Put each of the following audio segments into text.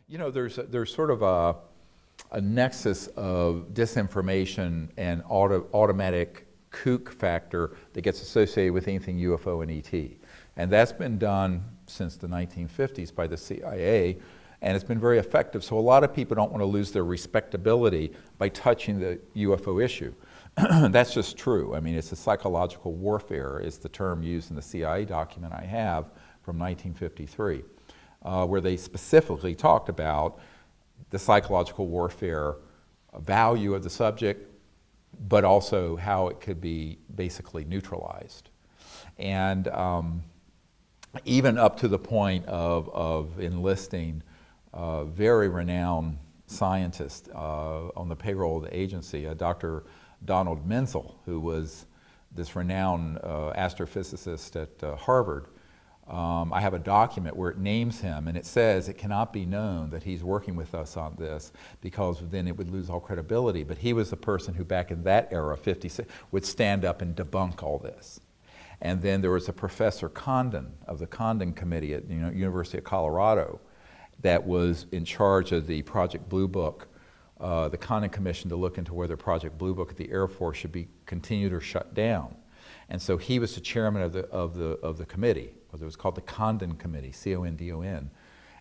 There's sort of a nexus of disinformation and automatic kook factor that gets associated with anything UFO and ET. And that's been done since the 1950s by the CIA, and it's been very effective. So a lot of people don't want to lose their respectability by touching the UFO issue. That's just true. I mean, it's a psychological warfare is the term used in the CIA document I have from 1953, where they specifically talked about the psychological warfare value of the subject, but also how it could be basically neutralized. And even up to the point of enlisting very renowned scientists on the payroll of the agency, Dr. Donald Menzel, who was this renowned astrophysicist at Harvard. I have a document where it names him, and it says it cannot be known that he's working with us on this because then it would lose all credibility. But he was the person who back in that era, 56, would stand up and debunk all this. And then there was a Professor Condon of the Condon Committee at the University of Colorado that was in charge of the Project Blue Book, the Condon Commission, to look into whether Project Blue Book at the Air Force should be continued or shut down. And so he was the chairman of the committee. It was called the Condon Committee, C-O-N-D-O-N.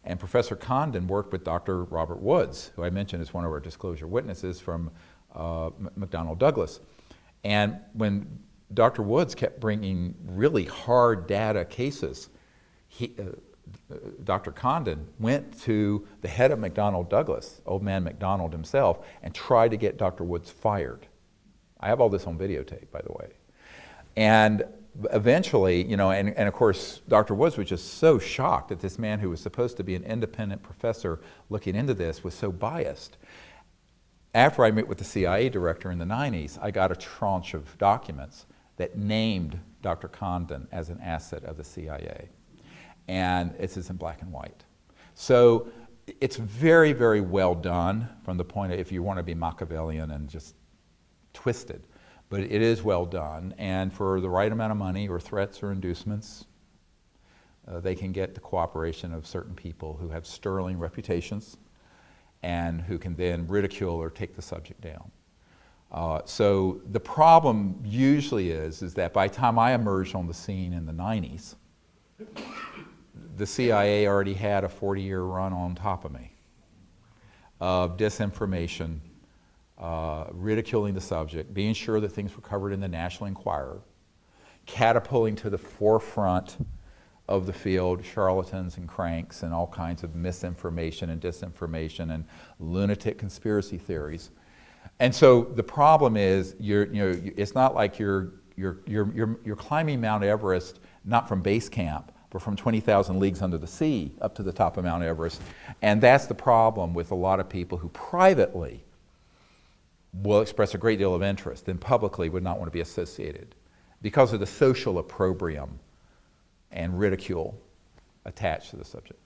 And Professor Condon worked with Dr. Robert Woods, who I mentioned is one of our disclosure witnesses from McDonnell Douglas. And when Dr. Woods kept bringing really hard data cases, Dr. Condon went to the head of McDonnell Douglas, old man McDonald himself, and tried to get Dr. Woods fired. I have all this on videotape, by the way. And eventually, and of course, Dr. Woods was just so shocked that this man who was supposed to be an independent professor looking into this was so biased. After I met with the CIA director in the 90s, I got a tranche of documents that named Dr. Condon as an asset of the CIA. And it's in black and white. So it's very, very well done from the point of if you want to be Machiavellian and just twisted. But it is well done, and for the right amount of money or threats or inducements, they can get the cooperation of certain people who have sterling reputations and who can then ridicule or take the subject down. So the problem usually is that by the time I emerged on the scene in the 90s, the CIA already had a 40-year run on top of me of disinformation, ridiculing the subject, being sure that things were covered in the National Enquirer, catapulting to the forefront of the field charlatans and cranks and all kinds of misinformation and disinformation and lunatic conspiracy theories. And so the problem is, it's not like you're climbing Mount Everest not from base camp, but from 20,000 leagues under the sea up to the top of Mount Everest. And that's the problem with a lot of people who privately will express a great deal of interest and publicly would not want to be associated because of the social opprobrium and ridicule attached to the subject.